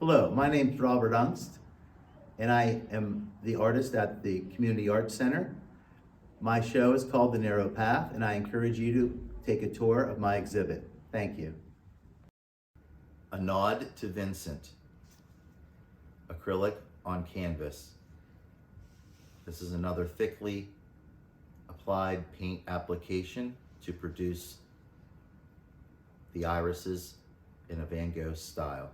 Hello, my name is Robert Onkst, and I am the artist at the Community Arts Center. My show is called The Narrow Path, and I encourage you to take a tour of my exhibit. Thank you. A Nod to Vincent, acrylic on canvas. This is another thickly applied paint application to produce the irises in a Van Gogh style.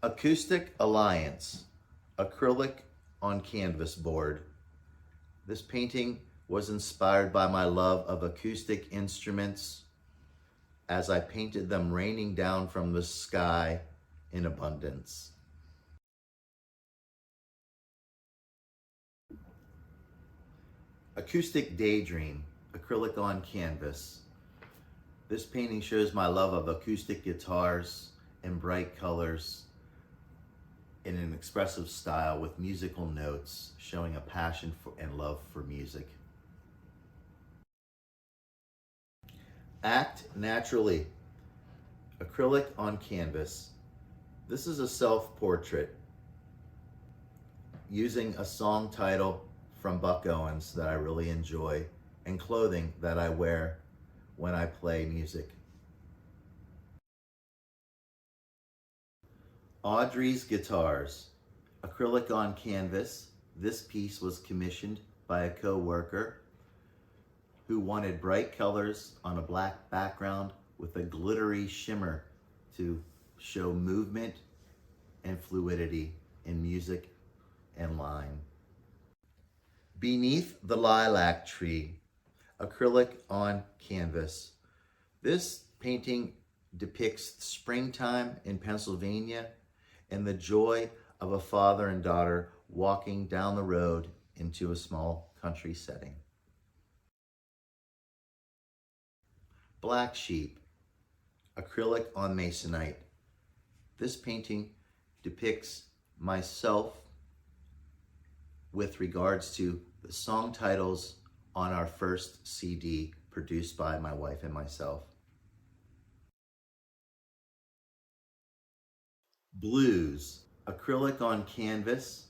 Acoustic Alliance, acrylic on canvas board. This painting was inspired by my love of acoustic instruments as I painted them raining down from the sky in abundance. Acoustic Daydream, acrylic on canvas. This painting shows my love of acoustic guitars and bright colors in an expressive style with musical notes showing a passion for and love for music. Act Naturally, acrylic on canvas. This is a self-portrait using a song title from Buck Owens that I really enjoy and clothing that I wear when I play music. Audrey's Guitars, acrylic on canvas. This piece was commissioned by a co-worker who wanted bright colors on a black background with a glittery shimmer to show movement and fluidity in music and line. Beneath the Lilac Tree, acrylic on canvas. This painting depicts springtime in Pennsylvania and the joy of a father and daughter walking down the road into a small country setting. Black Sheep, acrylic on masonite. This painting depicts myself with regards to the song titles on our first CD produced by my wife and myself. Blues, acrylic on canvas.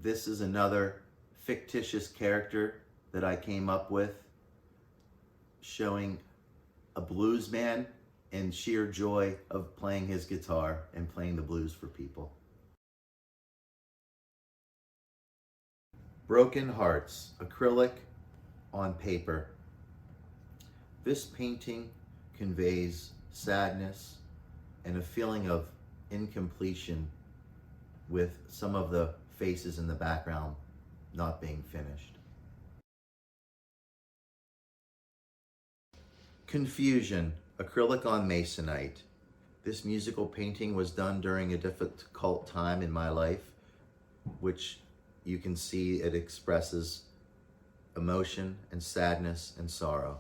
This is another fictitious character that I came up with, showing a blues man and sheer joy of playing his guitar and playing the blues for people. Broken Hearts, acrylic on paper. This painting conveys sadness and a feeling of incompletion with some of the faces in the background not being finished. Confusion, acrylic on masonite. This musical painting was done during a difficult time in my life, which you can see it expresses emotion and sadness and sorrow.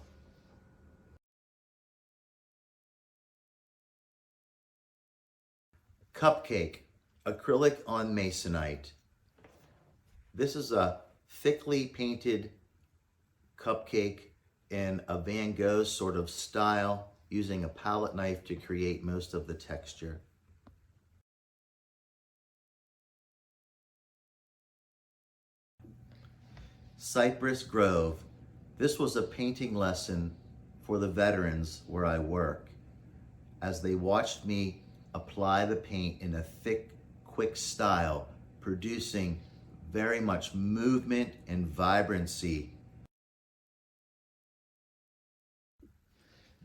Cupcake, acrylic on masonite. This is a thickly painted cupcake in a Van Gogh sort of style, using a palette knife to create most of the texture. Cypress Grove. This was a painting lesson for the veterans where I work, as they watched me apply the paint in a thick, quick style, producing very much movement and vibrancy.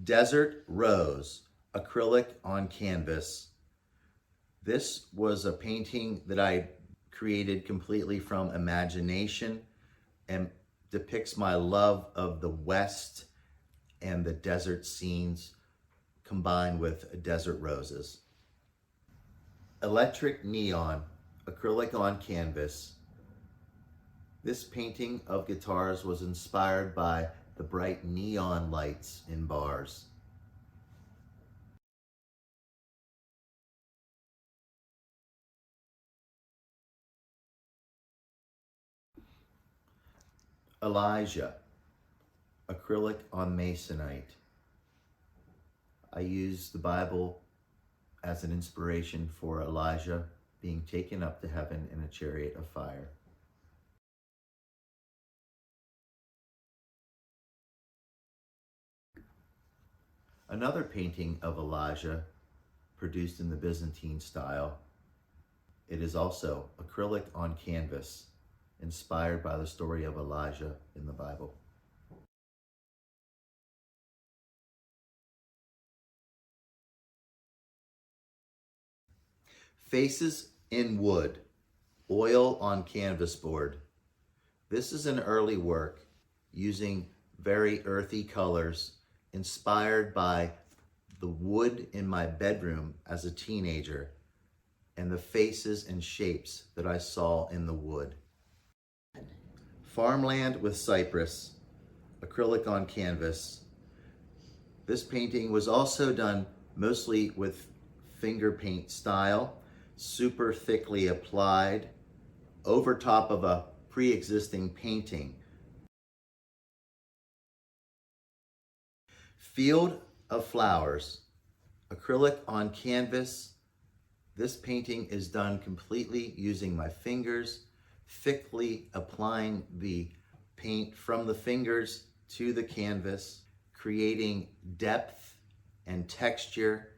Desert Rose, acrylic on canvas. This was a painting that I created completely from imagination and depicts my love of the West and the desert scenes combined with desert roses. Electric Neon, acrylic on canvas. This painting of guitars was inspired by the bright neon lights in bars. Elijah, acrylic on masonite. I use the Bible as an inspiration for Elijah being taken up to heaven in a chariot of fire. Another painting of Elijah, produced in the Byzantine style. It is also acrylic on canvas, inspired by the story of Elijah in the Bible. Faces in wood, oil on canvas board. This is an early work using very earthy colors inspired by the wood in my bedroom as a teenager and the faces and shapes that I saw in the wood. Farmland with cypress, acrylic on canvas. This painting was also done mostly with finger paint style, super thickly applied over top of a pre-existing painting. Field of flowers, acrylic on canvas. This painting is done completely using my fingers, thickly applying the paint from the fingers to the canvas, creating depth and texture.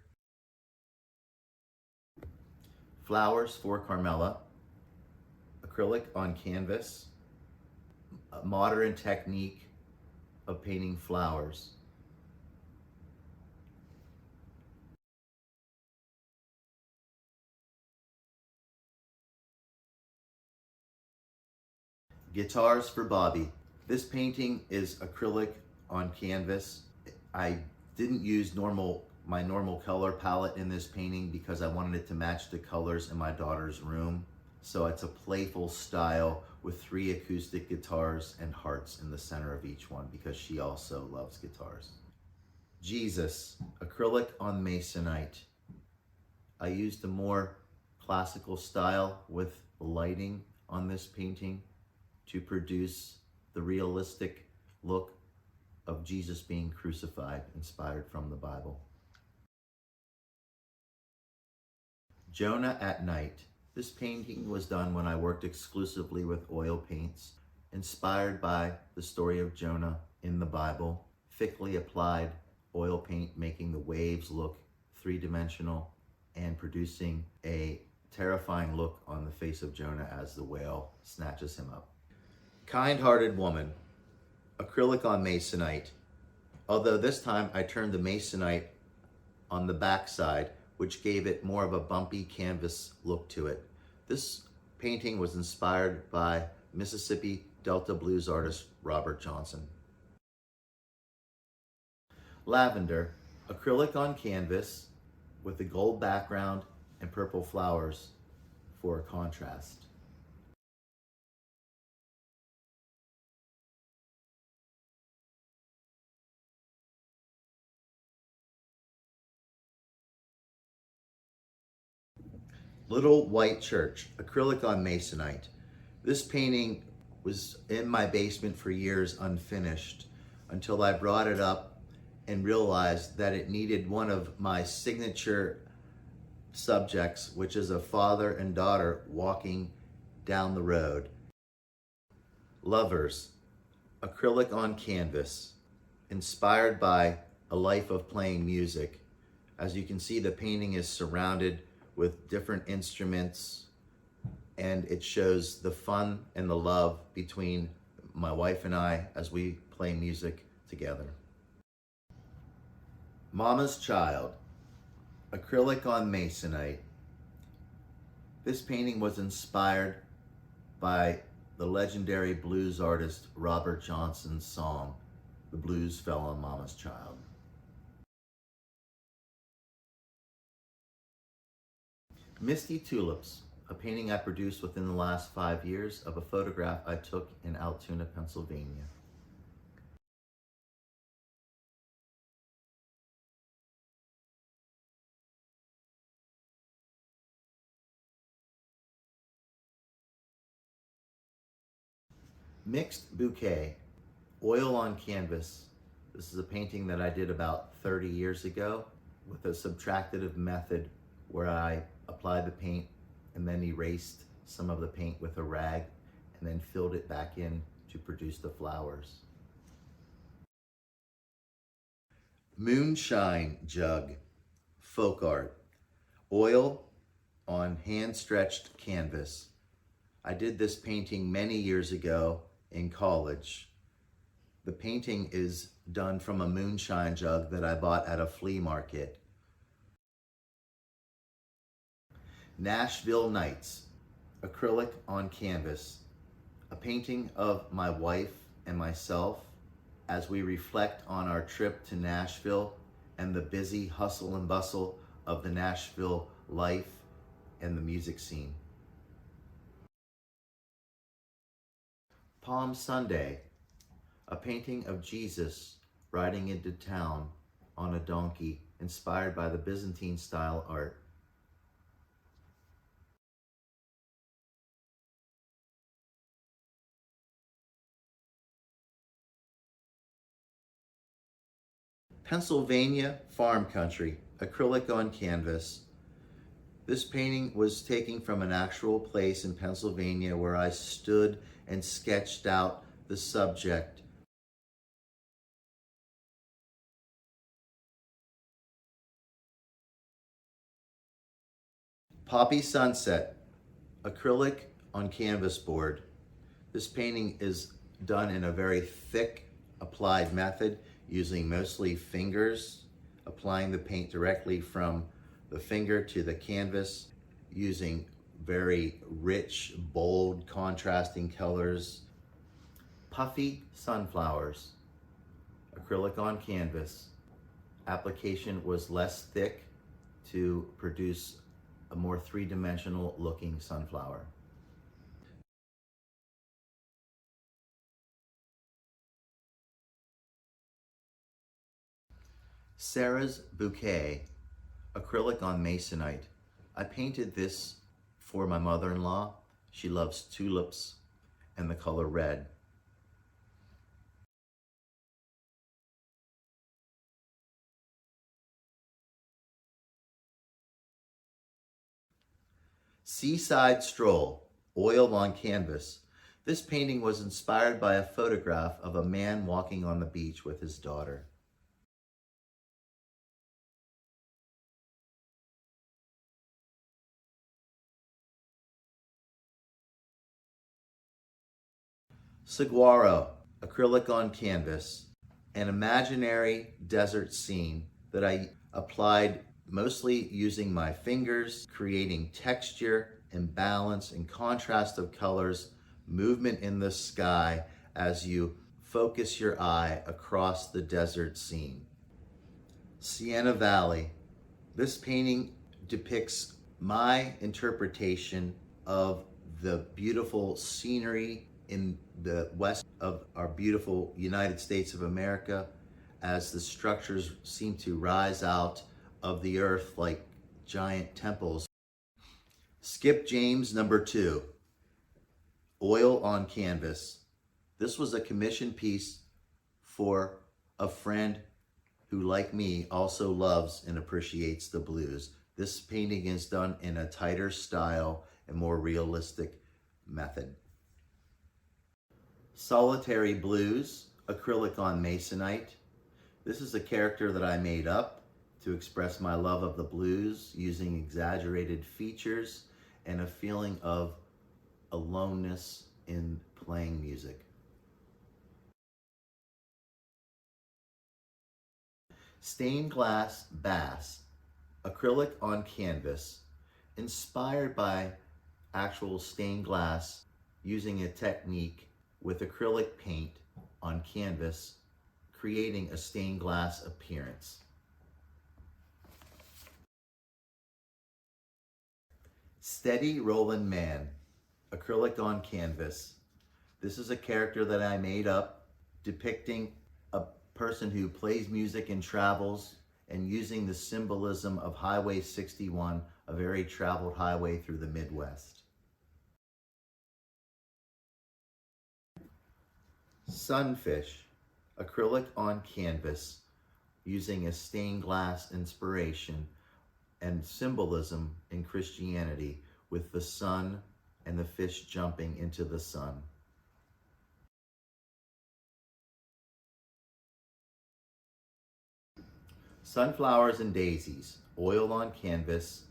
Flowers for Carmella, acrylic on canvas, a modern technique of painting flowers. Guitars for Bobby. This painting is acrylic on canvas. I didn't use my normal color palette in this painting because I wanted it to match the colors in my daughter's room. So it's a playful style with 3 acoustic guitars and hearts in the center of each one because she also loves guitars. Jesus, acrylic on masonite. I used a more classical style with lighting on this painting to produce the realistic look of Jesus being crucified, inspired from the Bible. Jonah at Night. This painting was done when I worked exclusively with oil paints, inspired by the story of Jonah in the Bible, thickly applied oil paint making the waves look 3-dimensional and producing a terrifying look on the face of Jonah as the whale snatches him up. Kind-hearted woman, acrylic on masonite. Although this time I turned the masonite on the backside, which gave it more of a bumpy canvas look to it. This painting was inspired by Mississippi Delta blues artist Robert Johnson. Lavender, acrylic on canvas with a gold background and purple flowers for a contrast. Little White Church, acrylic on masonite. This painting was in my basement for years unfinished until I brought it up and realized that it needed one of my signature subjects, which is a father and daughter walking down the road. Lovers, acrylic on canvas, inspired by a life of playing music. As you can see, the painting is surrounded with different instruments, and it shows the fun and the love between my wife and I as we play music together. Mama's Child, acrylic on masonite. This painting was inspired by the legendary blues artist Robert Johnson's song, "The Blues Fell on Mama's Child." Misty Tulips, a painting I produced within the last 5 years of a photograph I took in Altoona, Pennsylvania. Mixed Bouquet, oil on canvas. This is a painting that I did about 30 years ago. with a subtractive method where I applied the paint and then erased some of the paint with a rag and then filled it back in to produce the flowers. Moonshine jug, folk art, oil on hand-stretched canvas. I did this painting many years ago in college. The painting is done from a moonshine jug that I bought at a flea market. Nashville Nights, acrylic on canvas, a painting of my wife and myself as we reflect on our trip to Nashville and the busy hustle and bustle of the Nashville life and the music scene. Palm Sunday, a painting of Jesus riding into town on a donkey, inspired by the Byzantine style art. Pennsylvania farm country, acrylic on canvas. This painting was taken from an actual place in Pennsylvania where I stood and sketched out the subject. Poppy Sunset, acrylic on canvas board. This painting is done in a very thick applied method using mostly fingers, applying the paint directly from the finger to the canvas, using very rich, bold, contrasting colors. Puffy sunflowers, acrylic on canvas. Application was less thick to produce a more three-dimensional looking sunflower. Sarah's Bouquet, acrylic on masonite. I painted this for my mother-in-law. She loves tulips and the color red. Seaside Stroll, oil on canvas. This painting was inspired by a photograph of a man walking on the beach with his daughter. Saguaro, acrylic on canvas, an imaginary desert scene that I applied mostly using my fingers, creating texture and balance and contrast of colors, movement in the sky as you focus your eye across the desert scene. Sienna Valley. This painting depicts my interpretation of the beautiful scenery in the west of our beautiful United States of America, as the structures seem to rise out of the earth like giant temples. Skip James #2, oil on canvas. This was a commission piece for a friend who, like me, also loves and appreciates the blues. This painting is done in a tighter style and more realistic method. Solitary Blues, acrylic on masonite. This is a character that I made up to express my love of the blues using exaggerated features and a feeling of aloneness in playing music. Stained glass bass, acrylic on canvas, inspired by actual stained glass, using a technique with acrylic paint on canvas, creating a stained glass appearance. Steady Rollin' Man, acrylic on canvas. This is a character that I made up depicting a person who plays music and travels, and using the symbolism of Highway 61, a very traveled highway through the Midwest. Sunfish, acrylic on canvas, using a stained glass inspiration and symbolism in Christianity with the sun and the fish jumping into the sun. Sunflowers and daisies, oil on canvas,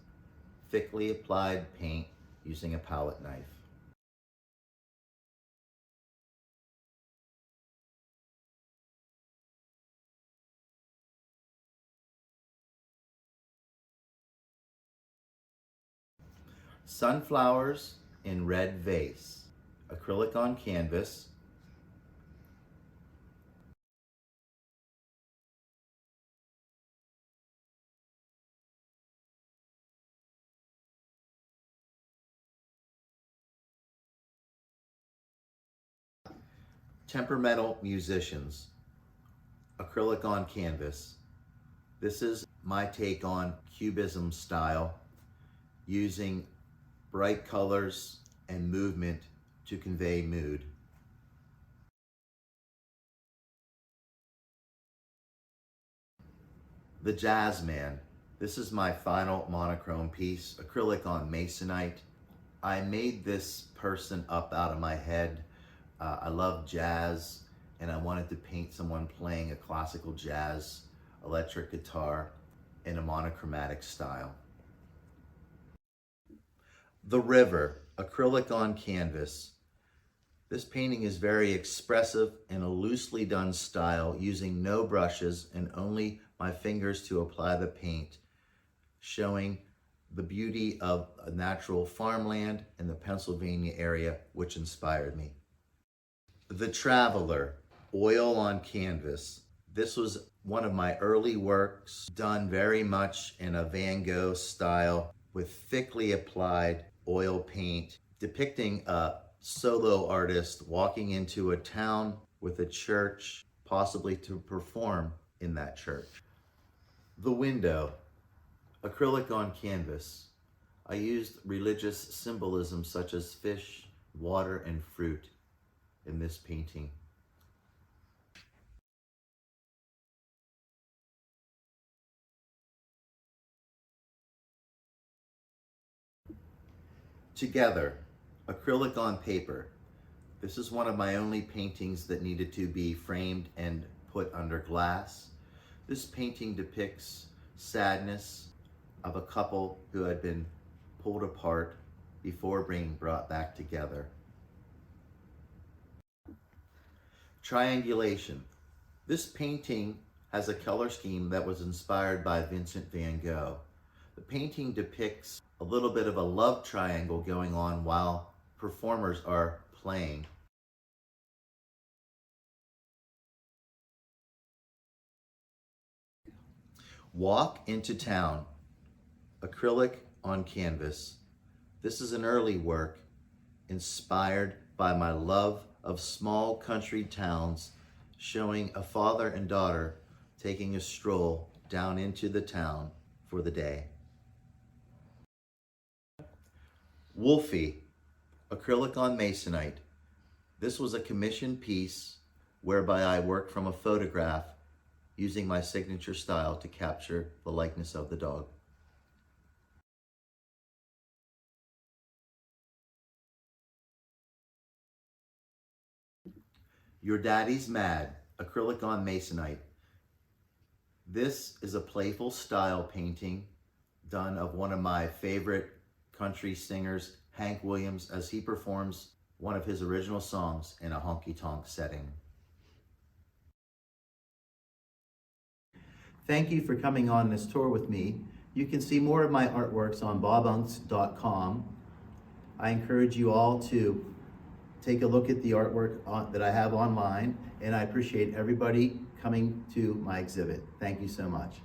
thickly applied paint using a palette knife. Sunflowers in red vase, acrylic on canvas, temperamental musicians, acrylic on canvas. This is my take on Cubism style, using bright colors and movement to convey mood. The Jazz Man. This is my final monochrome piece, acrylic on masonite. I made this person up out of my head. I love jazz, and I wanted to paint someone playing a classical jazz electric guitar in a monochromatic style. The River, acrylic on canvas. This painting is very expressive in a loosely done style, using no brushes and only my fingers to apply the paint, showing the beauty of a natural farmland in the Pennsylvania area, which inspired me. The Traveler, oil on canvas. This was one of my early works, done very much in a Van Gogh style with thickly applied oil paint, depicting a solo artist walking into a town with a church, possibly to perform in that church. The Window, acrylic on canvas. I used religious symbolism such as fish, water, and fruit in this painting. Together, acrylic on paper. This is one of my only paintings that needed to be framed and put under glass. This painting depicts sadness of a couple who had been pulled apart before being brought back together. Triangulation. This painting has a color scheme that was inspired by Vincent van Gogh. The painting depicts a little bit of a love triangle going on while performers are playing. Walk into Town, acrylic on canvas. This is an early work inspired by my love of small country towns, showing a father and daughter taking a stroll down into the town for the day. Wolfie, acrylic on masonite. This was a commissioned piece whereby I worked from a photograph using my signature style to capture the likeness of the dog. Your Daddy's Mad, acrylic on masonite. This is a playful style painting done of one of my favorite country singers, Hank Williams, as he performs one of his original songs in a honky-tonk setting. Thank you for coming on this tour with me. You can see more of my artworks on bobonkst.com. I encourage you all to take a look at the artwork that I have online, and I appreciate everybody coming to my exhibit. Thank you so much.